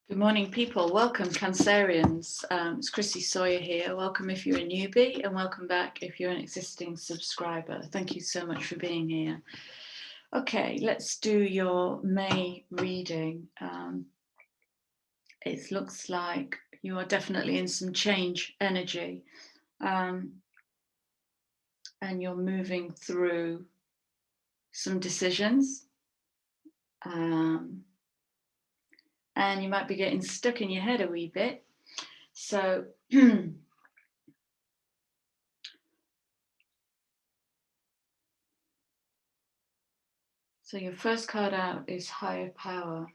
Good morning, people. Welcome, Cancerians. It's Chrissy Sawyer here. Welcome if you're a newbie, and welcome back if you're an existing subscriber. Thank you so much for being here. Okay, let's do your May reading. It looks like you are definitely in some change energy, and you're moving through some decisions. And you might be getting stuck in your head a wee bit. So so your first card out is Higher Power.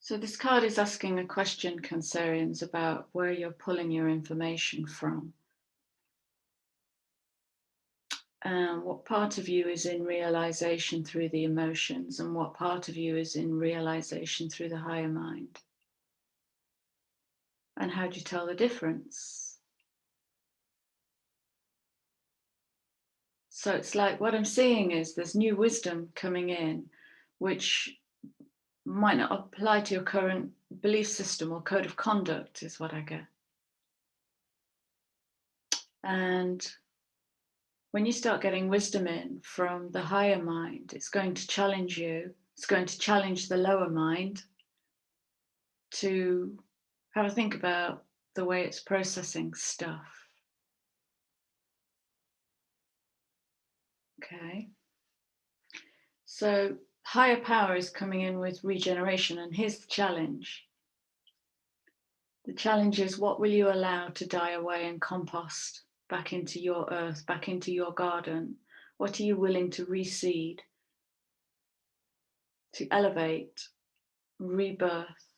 So this card is asking a question, Cancerians, about where you're pulling your information from. What part of you is in realization through the emotions, and what part of you is in realization through the higher mind? And how do you tell the difference? So it's like what I'm seeing is there's new wisdom coming in, which might not apply to your current belief system or code of conduct, is what I get. And when you start getting wisdom in from the higher mind, it's going to challenge you. It's going to challenge the lower mind to have a think about the way it's processing stuff. Okay. So higher power is coming in with regeneration, and here's the challenge. The challenge is, what will you allow to die away and compost back into your earth, back into your garden? What are you willing to reseed, to elevate, rebirth?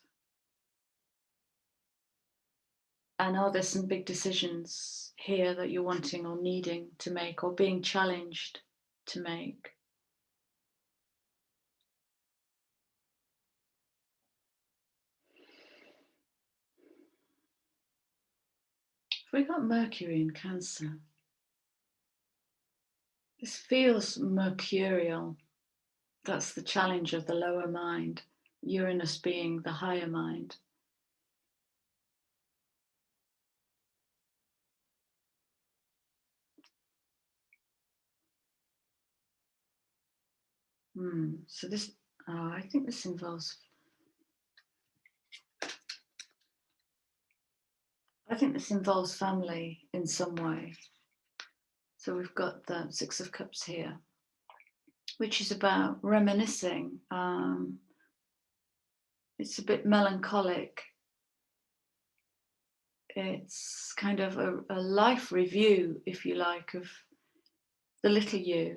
And are there some big decisions here that you're wanting or needing to make or being challenged to make? We got Mercury in Cancer. This feels mercurial. That's the challenge of the lower mind, Uranus being the higher mind. So this, I think this involves, family in some way. So we've got the Six of Cups here, which is about reminiscing. It's a bit melancholic. It's kind of a life review, if you like, of the little you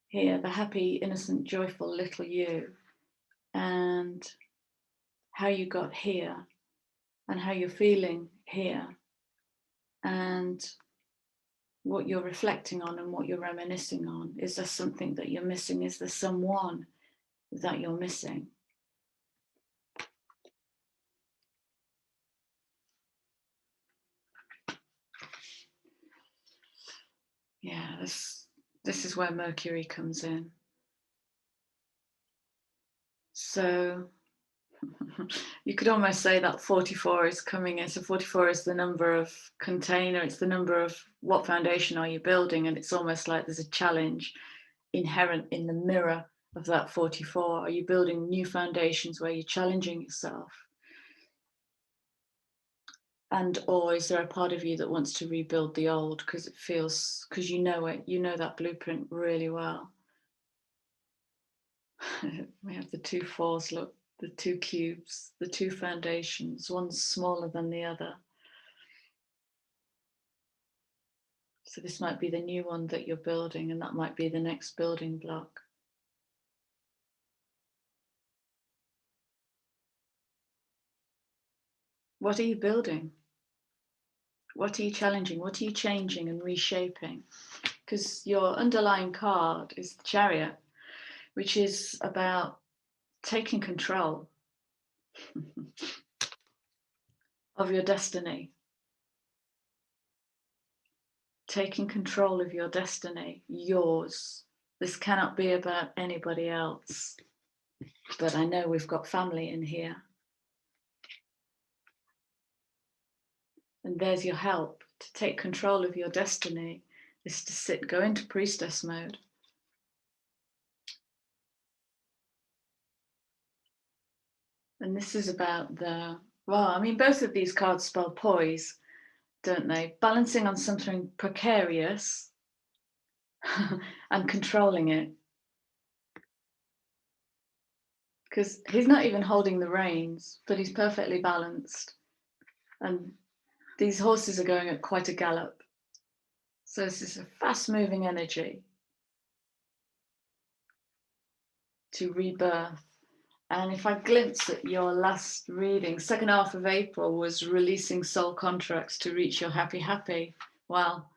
here, the happy, innocent, joyful little you, and how you got here, and how you're feeling here, and what you're reflecting on and what you're reminiscing on. Is there something that you're missing? Is there someone that you're missing? Yeah, this is where Mercury comes in. So you could almost say that 44 is coming in. So 44 is the number of container, it's the number of what foundation are you building, and it's almost like there's a challenge inherent in the mirror of that 44. Are you building new foundations where you're challenging yourself? And or is there a part of you that wants to rebuild the old because it feels, because you know it, you know that blueprint really well? We have the two fours, look, the two cubes, the two foundations, one's smaller than the other. So this might be the new one that you're building, and that might be the next building block. What are you building? What are you challenging? What are you changing and reshaping? Because your underlying card is the Chariot, which is about taking control of your destiny. taking control of your destiny, yours. This cannot be about anybody else. But I know we've got family in here. And there's your help to take control of your destiny, is to go into priestess mode. And this is about both of these cards spell poise, don't they? Balancing on something precarious and controlling it. Because he's not even holding the reins, but he's perfectly balanced. And these horses are going at quite a gallop. So this is a fast-moving energy to rebirth. And if I glimpse at your last reading, second half of April was releasing soul contracts to reach your happy, happy. Well,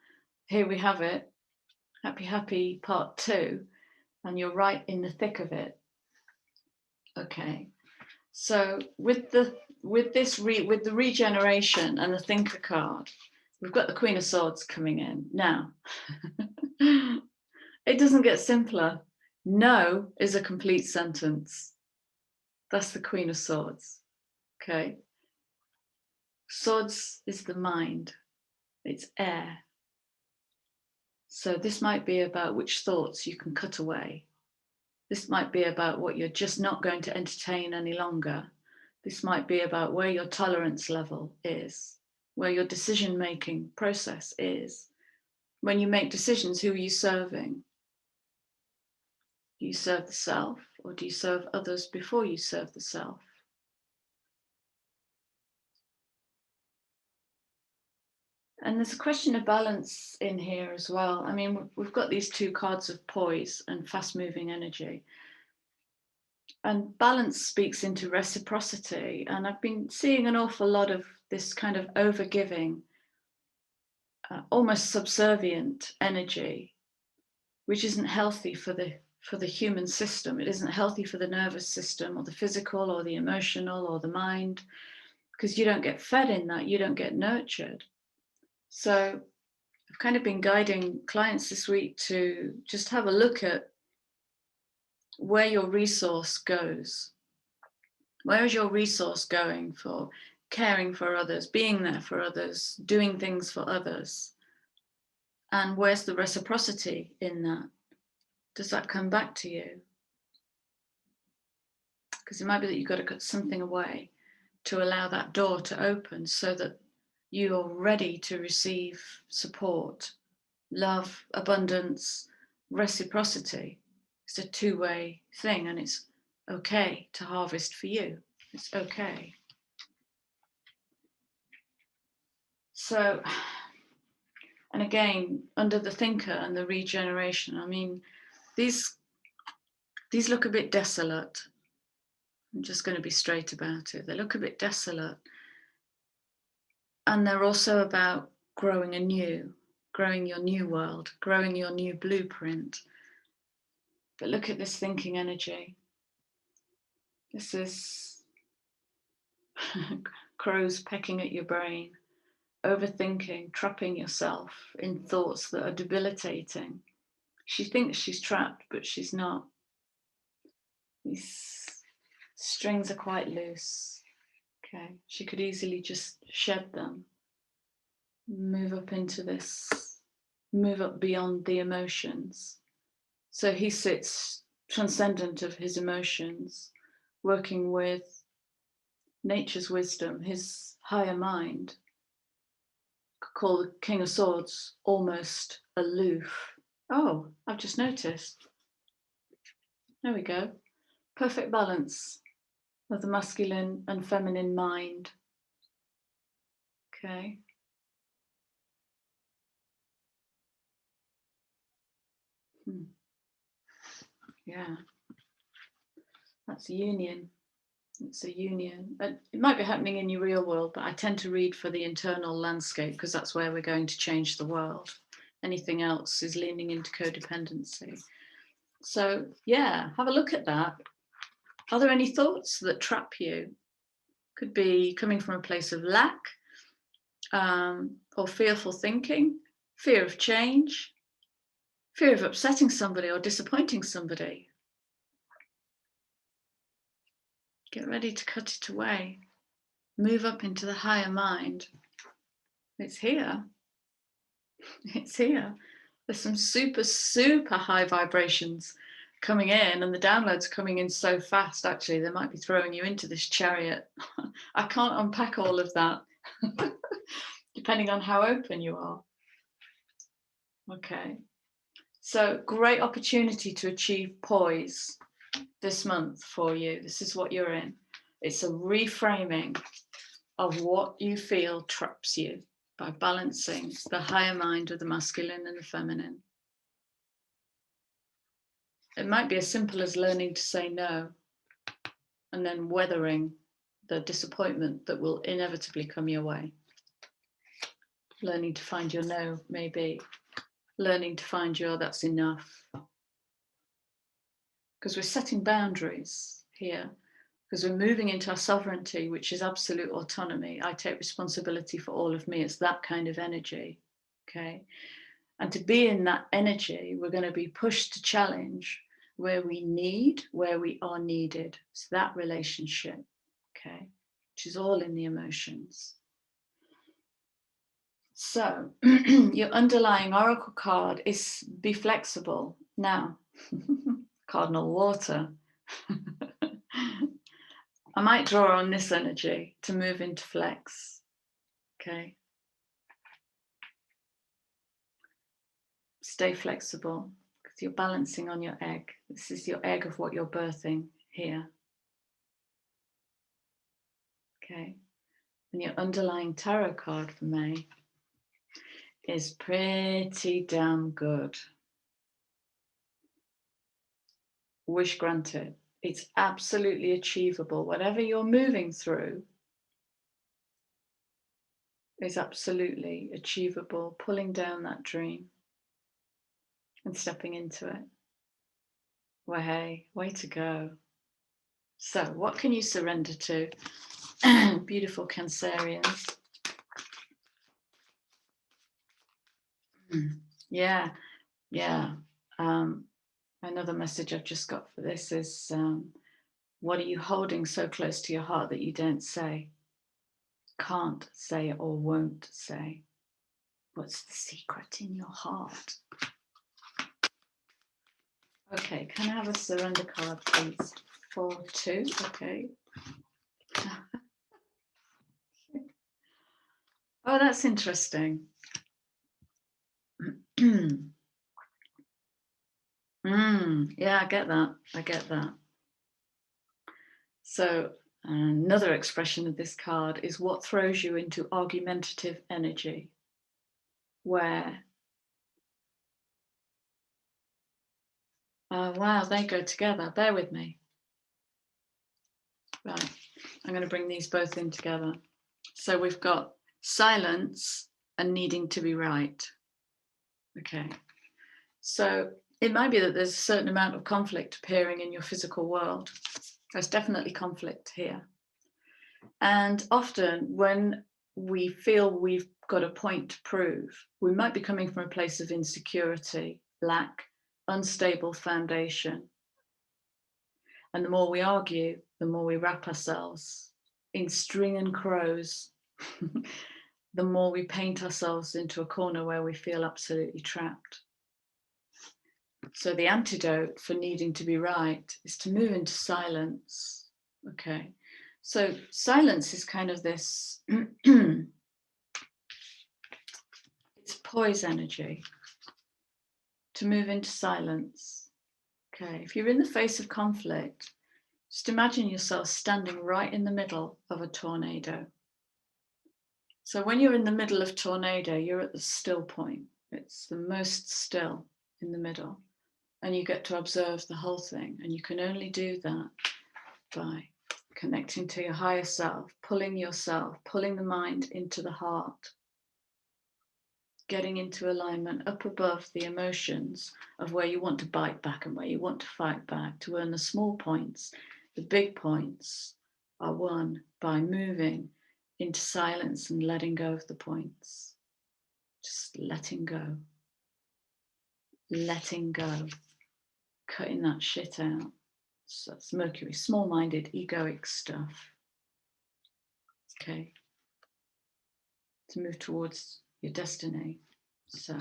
here we have it. Happy, happy part 2. And you're right in the thick of it. Okay. So with the regeneration and the thinker card, we've got the Queen of Swords coming in. Now, it doesn't get simpler. No is a complete sentence. That's the Queen of Swords. Okay. Swords is the mind. It's air. So this might be about which thoughts you can cut away. This might be about what you're just not going to entertain any longer. This might be about where your tolerance level is, where your decision-making process is. When you make decisions, who are you serving? Do you serve the self, or do you serve others before you serve the self? And there's a question of balance in here as well. I mean, we've got these 2 cards of poise and fast-moving energy. And balance speaks into reciprocity. And I've been seeing an awful lot of this kind of overgiving, almost subservient energy, which isn't healthy for the human system. It isn't healthy for the nervous system or the physical or the emotional or the mind, because you don't get fed in that, you don't get nurtured. So I've kind of been guiding clients this week to just have a look at where your resource goes. Where is your resource going for caring for others, being there for others, doing things for others? And where's the reciprocity in that? Does that come back to you? Because it might be that you've got to cut something away to allow that door to open so that you're ready to receive support, love, abundance, reciprocity. It's a 2-way thing, and it's okay to harvest for you. It's okay. So, and again, under the thinker and the regeneration, I mean, these look a bit desolate. I'm just going to be straight about it. They look a bit desolate. And they're also about growing anew, growing your new world, growing your new blueprint. But look at this thinking energy. This is crows pecking at your brain, overthinking, trapping yourself in thoughts that are debilitating. She thinks she's trapped, but she's not. These strings are quite loose. Okay, she could easily just shed them, move up into this, move up beyond the emotions. So he sits transcendent of his emotions, working with nature's wisdom, his higher mind. Call the King of Swords almost aloof. Oh, I've just noticed. There we go. Perfect balance of the masculine and feminine mind. Okay. Yeah. That's a union. It's a union. It might be happening in your real world, but I tend to read for the internal landscape because that's where we're going to change the world. Anything else is leaning into codependency. So yeah, have a look at that. Are there any thoughts that trap you? Could be coming from a place of lack or fearful thinking, fear of change, fear of upsetting somebody or disappointing somebody. Get ready to cut it away. Move up into the higher mind. It's here. It's here. There's some super, super high vibrations coming in, and the downloads are coming in so fast, actually, they might be throwing you into this chariot. I can't unpack all of that, depending on how open you are. Okay. So, great opportunity to achieve poise this month for you. This is what you're in. It's a reframing of what you feel traps you by balancing the higher mind with the masculine and the feminine. It might be as simple as learning to say no and then weathering the disappointment that will inevitably come your way. Learning to find your no, maybe. Learning to find your that's enough. Because we're setting boundaries here. Because we're moving into our sovereignty, which is absolute autonomy. I take responsibility for all of me. It's that kind of energy. Okay. And to be in that energy, we're going to be pushed to challenge where we need, where we are needed. It's that relationship, okay, which is all in the emotions. So your underlying oracle card is be flexible. Now, cardinal water. I might draw on this energy to move into flex, okay. Stay flexible. You're balancing on your egg. This is your egg of what you're birthing here. Okay. And your underlying tarot card for May is pretty damn good. Wish granted. It's absolutely achievable. Whatever you're moving through is absolutely achievable. Pulling down that dream and stepping into it. Well, hey, way to go. So, what can you surrender to? Beautiful Cancerians. Yeah. Another message I've just got for this is, what are you holding so close to your heart that you don't say, can't say, or won't say? What's the secret in your heart? Okay, can I have a surrender card, please? 4-2, okay. Oh, that's interesting. Yeah, I get that. So another expression of this card is what throws you into argumentative energy, where, wow, they go together. Bear with me. Right, I'm going to bring these both in together. So we've got silence and needing to be right. Okay, so it might be that there's a certain amount of conflict appearing in your physical world. There's definitely conflict here. And often when we feel we've got a point to prove, we might be coming from a place of insecurity, lack, unstable foundation. And the more we argue, the more we wrap ourselves in string and crows, the more we paint ourselves into a corner where we feel absolutely trapped. So the antidote for needing to be right is to move into silence. Okay. So silence is kind of this, it's poise energy to move into silence. Okay. If you're in the face of conflict, just imagine yourself standing right in the middle of a tornado. So when you're in the middle of tornado, you're at the still point. It's the most still in the middle. And you get to observe the whole thing. And you can only do that by connecting to your higher self, pulling the mind into the heart, getting into alignment up above the emotions of where you want to bite back and where you want to fight back to earn the small points. The big points are won by moving into silence and letting go of the points. Just letting go. Letting go. Cutting that shit out. So that's Mercury, small-minded, egoic stuff. Okay. To move towards your destiny. So,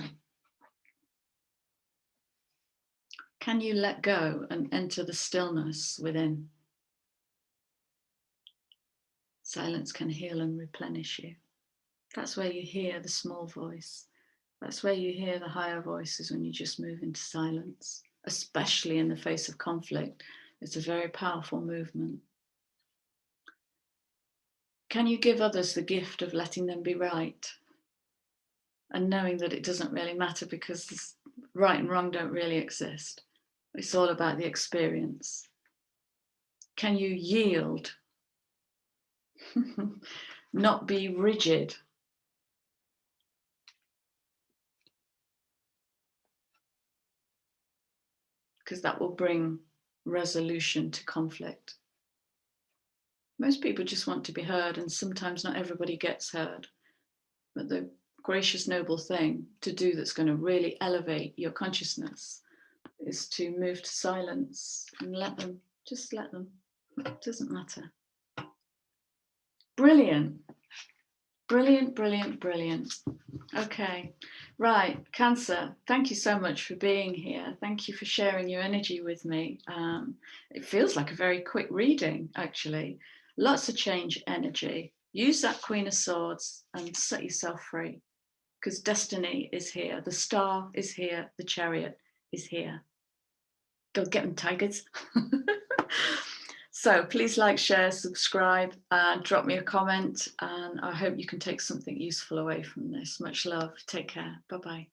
can you let go and enter the stillness within? Silence can heal and replenish you. That's where you hear the small voice. That's where you hear the higher voices when you just move into silence, especially in the face of conflict. It's a very powerful movement. Can you give others the gift of letting them be right? And knowing that it doesn't really matter because right and wrong don't really exist. It's all about the experience. Can you yield? Not be rigid. Because that will bring resolution to conflict. Most people just want to be heard, and sometimes not everybody gets heard. But the gracious, noble thing to do that's going to really elevate your consciousness is to move to silence and let them. It doesn't matter. Brilliant. Brilliant, brilliant, brilliant. Okay, right, Cancer, thank you so much for being here. Thank you for sharing your energy with me. It feels like a very quick reading, actually. Lots of change energy. Use that Queen of Swords and set yourself free, because destiny is here. The star is here. The chariot is here. Go get them, tigers. So please like, share, subscribe, and drop me a comment. And I hope you can take something useful away from this. Much love. Take care. Bye-bye.